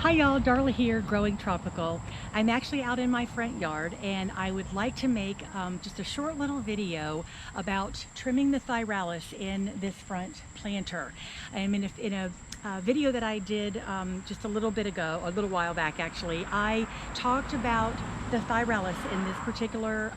Hi y'all, Darla here, Growing Tropical. I'm actually out in my front yard and I would like to make just a short little video about trimming the Thyrallis in this front planter. I mean, in a video that I did just a little bit ago, a little while back actually, I talked about the Thyrallis in this particular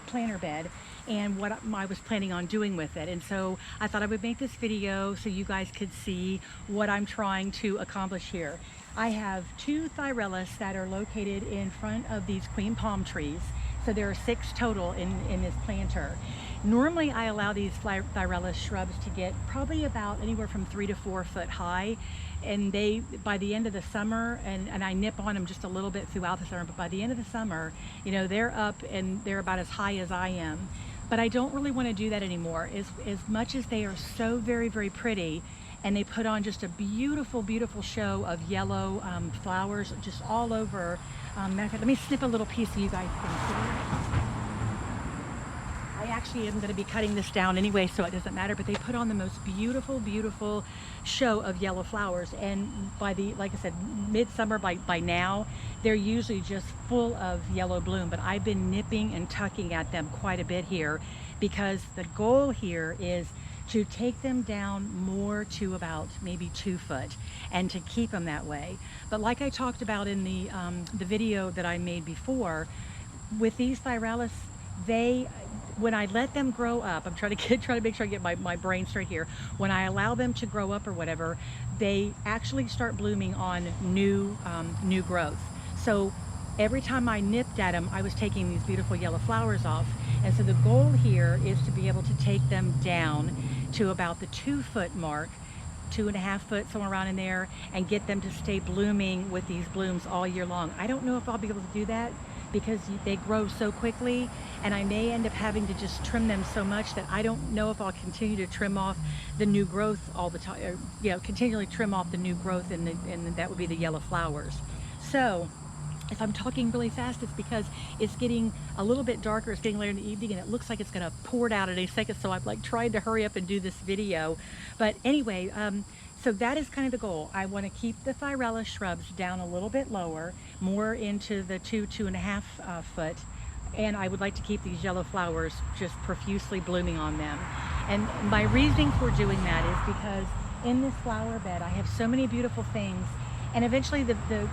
planter bed and what I was planning on doing with it. And so I thought I would make this video so you guys could see what I'm trying to accomplish here. I have two Thyrallis that are located in front of these queen palm trees. So there are 6 total in this planter. Normally I allow these Thyrallis shrubs to get probably about anywhere from 3 to 4 foot high. And they, by the end of the summer, and I nip on them just a little bit throughout the summer, but by the end of the summer, you know, they're up and they're about as high as I am. But I don't really want to do that anymore. As much as they are so very, very pretty, and they put on just a beautiful, beautiful show of yellow flowers just all over. Let me snip a little piece so you guys can see. I actually am going to be cutting this down anyway, so it doesn't matter, but they put on the most beautiful, beautiful show of yellow flowers. And by the, like I said, midsummer, by now, they're usually just full of yellow bloom, but I've been nipping and tucking at them quite a bit here because the goal here is to take them down more to about maybe 2 foot and to keep them that way. But like I talked about in the video that I made before, with these Thyrallis, when I let them grow up, I'm trying to make sure I get my brain straight here. When I allow them to grow up or whatever, they actually start blooming on new growth. So every time I nipped at them, I was taking these beautiful yellow flowers off. And so the goal here is to be able to take them down to about the 2 foot mark, 2.5 foot, somewhere around in there, and get them to stay blooming with these blooms all year long. I don't know if I'll be able to do that because they grow so quickly, and I may end up having to just trim them so much that I don't know if I'll continue to trim off the new growth all the time, or, you know, continually trim off the new growth, and that would be the yellow flowers. So if I'm talking really fast, it's because it's getting a little bit darker. It's getting later in the evening and it looks like it's going to pour out in a second. So I've like tried to hurry up and do this video. But anyway, so that is kind of the goal. I want to keep the Thyrallis shrubs down a little bit lower, more into the 2.5 foot. And I would like to keep these yellow flowers just profusely blooming on them. And my reasoning for doing that is because in this flower bed, I have so many beautiful things. And eventually like the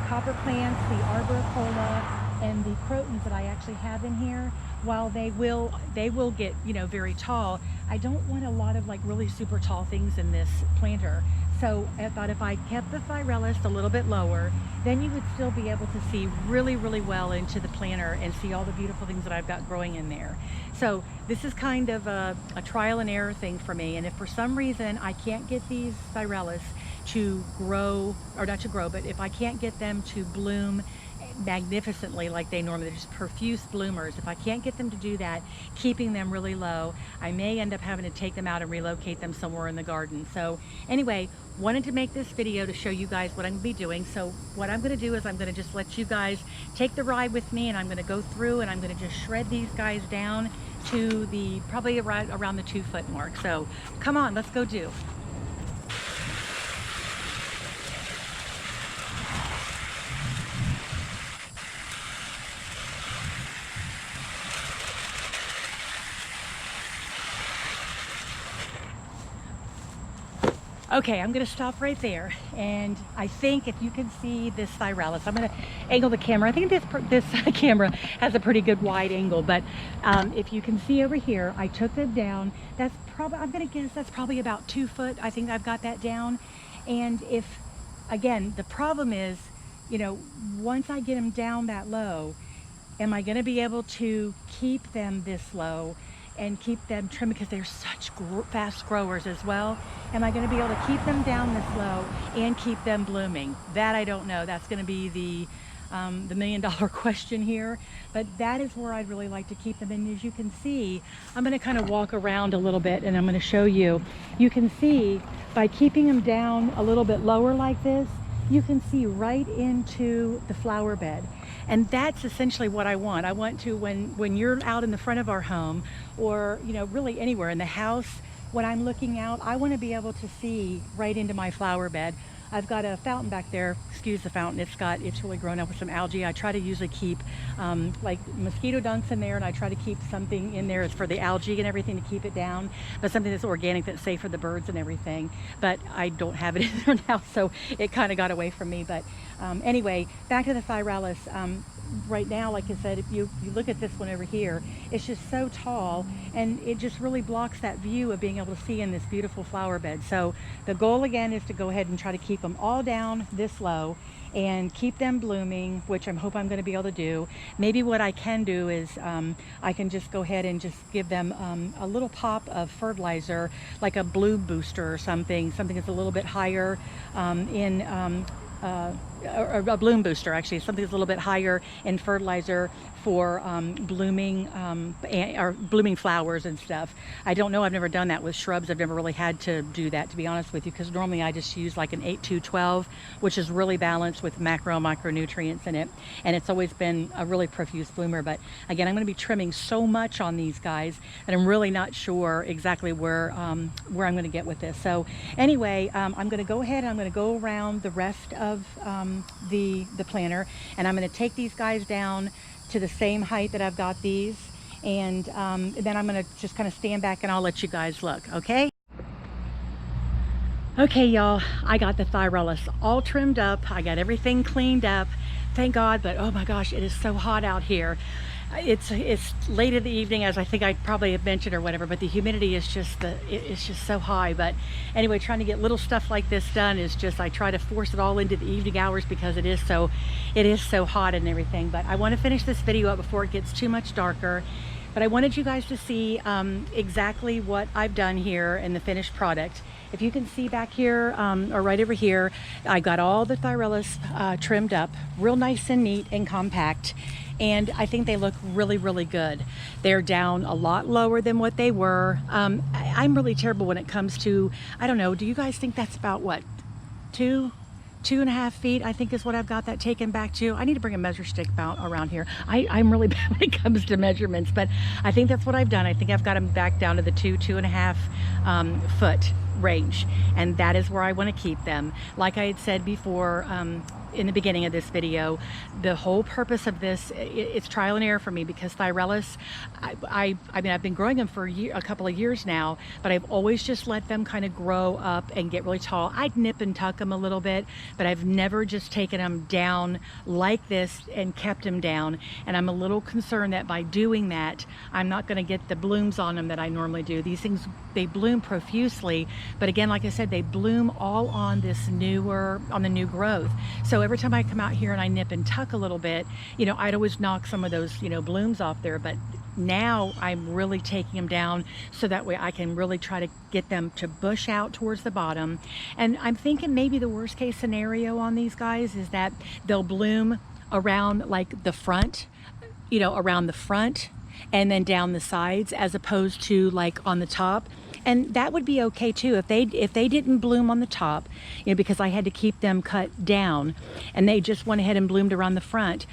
copper plants, the arboricola, and the crotons that I actually have in here, while they will get, you know, very tall, I don't want a lot of like really super tall things in this planter. So I thought if I kept the Thyrallis a little bit lower, then you would still be able to see really, really well into the planter and see all the beautiful things that I've got growing in there. So this is kind of a trial and error thing for me. And if for some reason I can't get these Thyrallis to grow, or not to grow, but if I can't get them to bloom magnificently like they normally, they're just profuse bloomers. If I can't get them to do that, keeping them really low, I may end up having to take them out and relocate them somewhere in the garden. So anyway, wanted to make this video to show you guys what I'm going to be doing. So what I'm going to do is I'm going to just let you guys take the ride with me, and I'm going to go through and I'm going to just shred these guys down to the probably around the 2 foot mark. So come on, let's go do. Okay, I'm going to stop right there, and I think if you can see this Thyrallis, I'm going to angle the camera. I think this camera has a pretty good wide angle, but if you can see over here, I took them down. That's probably, I'm going to guess that's probably about 2 foot. I think I've got that down. And if, again, the problem is, you know, once I get them down that low, am I going to be able to keep them this low and keep them trim because they're such fast growers as well? Am I going to be able to keep them down this low and keep them blooming? That I don't know. That's going to be the $1 million question here, but that is where I'd really like to keep them. And as you can see, I'm going to kind of walk around a little bit and I'm going to show you. You can see by keeping them down a little bit lower like this, you can see right into the flower bed. And that's essentially what I want. I want to, when you're out in the front of our home, or, you know, really anywhere in the house, when I'm looking out, I want to be able to see right into my flower bed. I've got a fountain back there. Excuse the fountain. It's really grown up with some algae. I try to usually keep like mosquito dunks in there, and I try to keep something in there for the algae and everything to keep it down, but something that's organic, that's safe for the birds and everything. But I don't have it in there now, so it kind of got away from me. But anyway, back to the Thyrallis. Right now, like I said, if you look at this one over here, it's just so tall, and it just really blocks that view of being able to see in this beautiful flower bed. So the goal again is to go ahead and try to keep them all down this low and keep them blooming, which I hope I'm going to be able to do. Maybe what I can do is I can just go ahead and just give them a little pop of fertilizer, like a bloom booster or something that's a little bit higher or a bloom booster, actually, something that's a little bit higher in fertilizer for blooming flowers and stuff. I don't know, I've never done that with shrubs. I've never really had to do that, to be honest with you, because normally I just use like an 8-2-12, which is really balanced with macro and micronutrients in it, and it's always been a really profuse bloomer. But again, I'm going to be trimming so much on these guys that I'm really not sure exactly where I'm going to get with this. So anyway, I'm going to go ahead and I'm going to go around the rest of the planter, and I'm going to take these guys down to the same height that I've got these, and then I'm going to just kind of stand back and I'll let you guys look. Okay, y'all, I got the Thyrallis all trimmed up. I got everything cleaned up, thank God. But oh my gosh, it is so hot out here. It's late in the evening, as I think I probably have mentioned or whatever, but the humidity is it's just so high. But anyway, trying to get little stuff like this done is just, I try to force it all into the evening hours because it is so hot and everything. But I want to finish this video up before it gets too much darker. But I wanted you guys to see exactly what I've done here in the finished product. If you can see back here, or right over here, I got all the Thyrallis trimmed up, real nice and neat and compact. And I think they look really, really good. They're down a lot lower than what they were. I'm really terrible when it comes to, I don't know, do you guys think that's about what, 2.5 feet, I think is what I've got that taken back to. I need to bring a measure stick out around here. I'm really bad when it comes to measurements, but I think that's what I've done. I think I've got them back down to the 2.5 foot range, and that is where I want to keep them. Like I had said before, in the beginning of this video, the whole purpose of this, it's trial and error for me, because Thyrallis, I mean, I've been growing them for a couple of years now, but I've always just let them kind of grow up and get really tall. I'd nip and tuck them a little bit, but I've never just taken them down like this and kept them down. And I'm a little concerned that by doing that, I'm not going to get the blooms on them that I normally do. These things, they bloom profusely, but again, like I said, they bloom all on the new growth. So every time I come out here and I nip and tuck a little bit, you know, I'd always knock some of those, you know, blooms off there. But now I'm really taking them down so that way I can really try to get them to bush out towards the bottom. And I'm thinking maybe the worst case scenario on these guys is that they'll bloom around like the front, you know, around the front and then down the sides, as opposed to like on the top. And that would be okay too if they didn't bloom on the top, you know, because I had to keep them cut down and they just went ahead and bloomed around the front.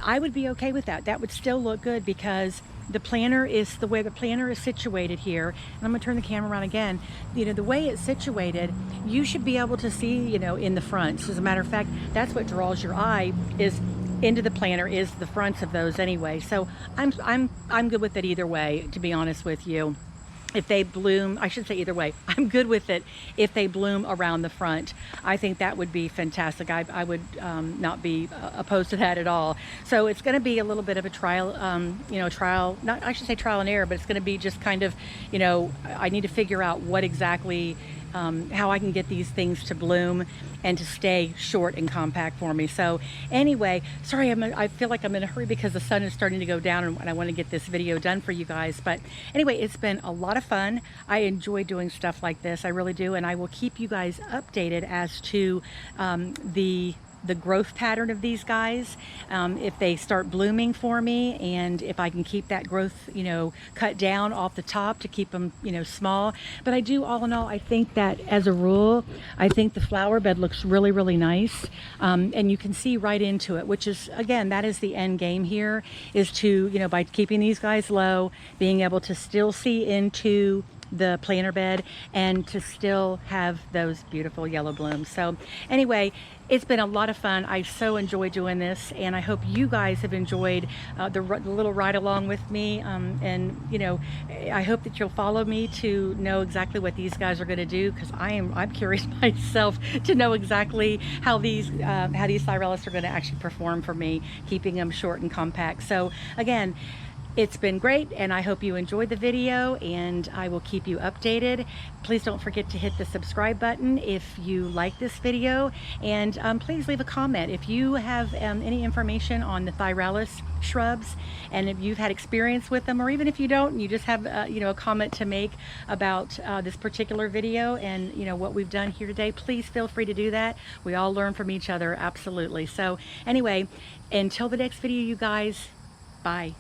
I would be okay with that. That would still look good, because the planter is, the way the planter is situated here, and I'm gonna turn the camera around again, you know, the way it's situated, you should be able to see, you know, in the fronts. As a matter of fact, that's what draws your eye is into the planter, is the fronts of those anyway. So I'm good with it either way, to be honest with you. If they bloom, I should say either way, I'm good with it if they bloom around the front. I think that would be fantastic. I would not be opposed to that at all. So it's going to be a little bit of a trial, you know, I should say trial and error, but it's going to be just kind of, you know, I need to figure out what exactly, how I can get these things to bloom and to stay short and compact for me. So anyway, sorry, I feel like I'm in a hurry because the sun is starting to go down and I want to get this video done for you guys. But anyway, it's been a lot of fun. I enjoy doing stuff like this. I really do. And I will keep you guys updated as to the growth pattern of these guys, if they start blooming for me, and if I can keep that growth, you know, cut down off the top to keep them, you know, small. But I do, all in all, I think that as a rule, I think the flower bed looks really, really nice, and you can see right into it, which is, again, that is the end game here, is to, you know, by keeping these guys low, being able to still see into the planter bed and to still have those beautiful yellow blooms. So anyway, it's been a lot of fun. I so enjoy doing this, and I hope you guys have enjoyed the little ride along with me. And you know, I hope that you'll follow me to know exactly what these guys are going to do, because I'm curious myself to know exactly how these Thyrallis are going to actually perform for me, keeping them short and compact. So again, it's been great, and I hope you enjoyed the video, and I will keep you updated. Please don't forget to hit the subscribe button if you like this video, and please leave a comment if you have any information on the Thyrallis shrubs, and if you've had experience with them, or even if you don't and you just have you know, a comment to make about this particular video and you know what we've done here today, please feel free to do that. We all learn from each other, absolutely. So anyway, until the next video, you guys, bye.